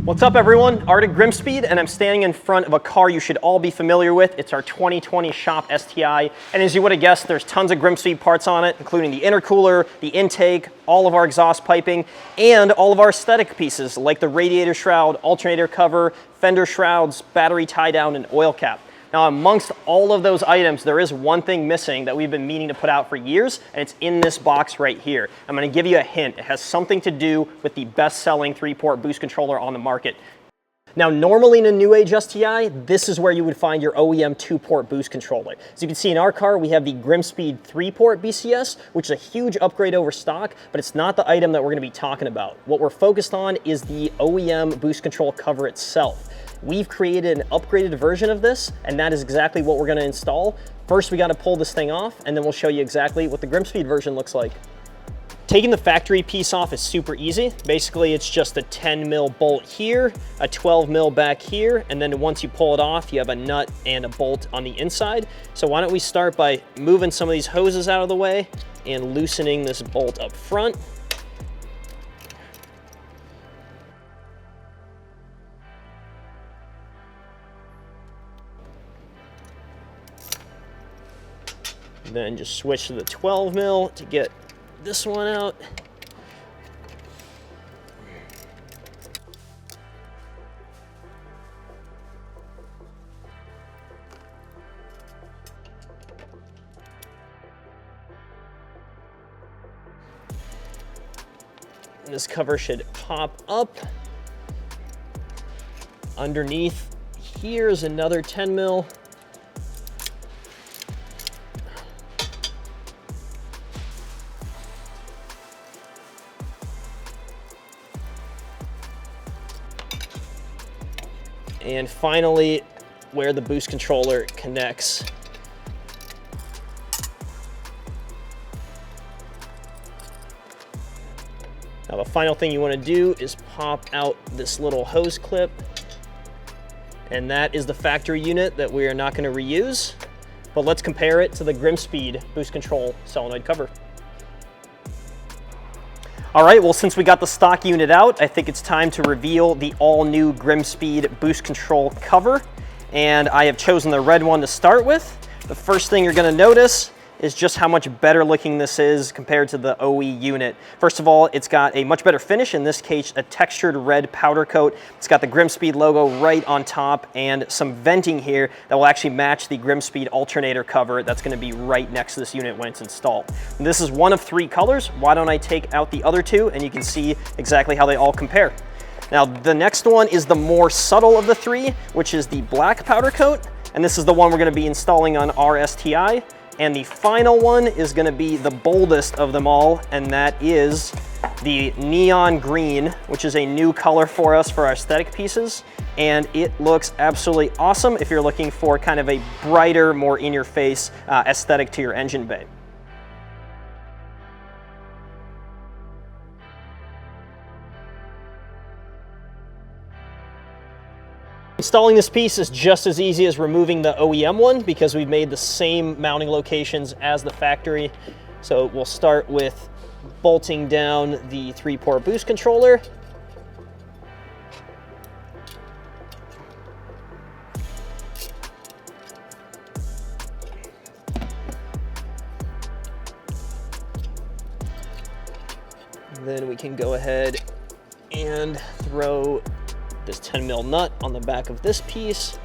What's up everyone, Art at GrimmSpeed, and I'm standing in front of a car you should all be familiar with. It's our 2020 Shop STI, and as you would have guessed, there's tons of GrimmSpeed parts on it, including the intercooler, the intake, all of our exhaust piping, and all of our aesthetic pieces like the radiator shroud, alternator cover, fender shrouds, battery tie down, and oil cap. Now, amongst all of those items, there is one thing missing that we've been meaning to put out for years, and it's in this box right here. I'm going to give you a hint. It has something to do with the best-selling 3-port boost controller on the market. Now, normally in a new age STI, this is where you would find your OEM 2-port boost controller. As you can see in our car, we have the GrimmSpeed 3-port BCS, which is a huge upgrade over stock, but it's not the item that we're going to be talking about. What we're focused on is the OEM boost control cover itself. We've created an upgraded version of this, and that is exactly what we're going to install. First, we got to pull this thing off, and then we'll show you exactly what the GrimmSpeed version looks like. Taking the factory piece off is super easy. Basically, it's just a 10 mil bolt here, a 12 mil back here, and then once you pull it off, you have a nut and a bolt on the inside. So why don't we start by moving some of these hoses out of the way and loosening this bolt up front. Then just switch to the 12 mil to get this one out. And this cover should pop up. Underneath here's another 10 mil. And finally, where the boost controller connects. Now the final thing you want to do is pop out this little hose clip. And that is the factory unit that we are not going to reuse. But let's compare it to the GrimmSpeed boost control solenoid cover. All right, well, since we got the stock unit out, I think it's time to reveal the all-new GrimmSpeed boost control cover. And I have chosen the red one to start with. The first thing you're gonna notice is just how much better looking this is compared to the OE unit. First of all, it's got a much better finish, in this case, a textured red powder coat. It's got the GrimmSpeed logo right on top and some venting here that will actually match the GrimmSpeed alternator cover that's gonna be right next to this unit when it's installed. And this is one of 3 colors. Why don't I take out the other 2 and you can see exactly how they all compare. Now, the next one is the more subtle of the 3, which is the black powder coat. And this is the one we're gonna be installing on our STI. And the final one is gonna be the boldest of them all, and that is the neon green, which is a new color for us for our aesthetic pieces. And it looks absolutely awesome if you're looking for kind of a brighter, more in-your-face aesthetic to your engine bay. Installing this piece is just as easy as removing the OEM one because we've made the same mounting locations as the factory. So we'll start with bolting down the 3-port boost controller. Then we can go ahead and throw this 10 mil nut on the back of this piece.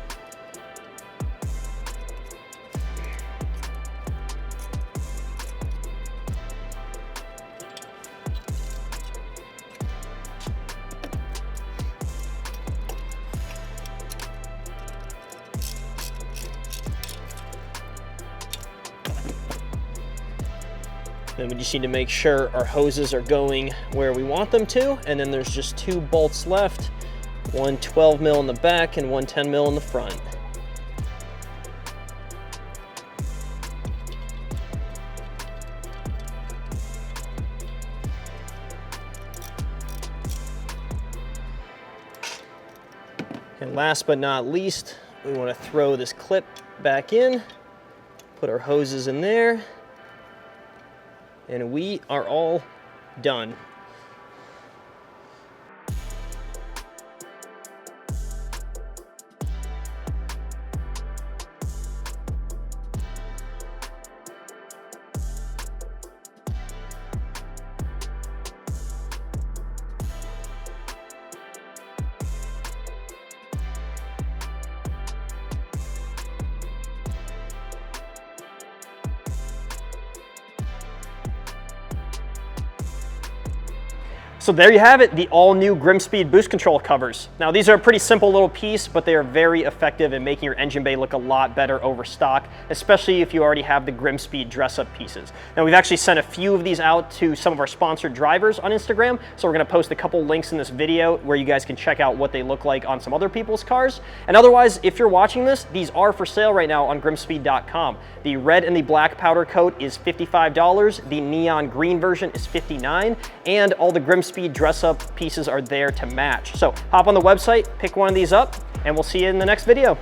Then we just need to make sure our hoses are going where we want them to, and then there's just 2 bolts left. One 12 mil in the back and one 10 mil in the front. And last but not least, we want to throw this clip back in, put our hoses in there, and we are all done. So there you have it, the all-new GrimmSpeed boost control covers. Now these are a pretty simple little piece, but they are very effective in making your engine bay look a lot better over stock, especially if you already have the GrimmSpeed dress-up pieces. Now we've actually sent a few of these out to some of our sponsored drivers on Instagram, so we're gonna post a couple links in this video where you guys can check out what they look like on some other people's cars. And otherwise, if you're watching this, these are for sale right now on GrimmSpeed.com. The red and the black powder coat is $55, the neon green version is $59, and all the GrimmSpeed dress-up pieces are there to match. So hop on the website, pick one of these up, and we'll see you in the next video.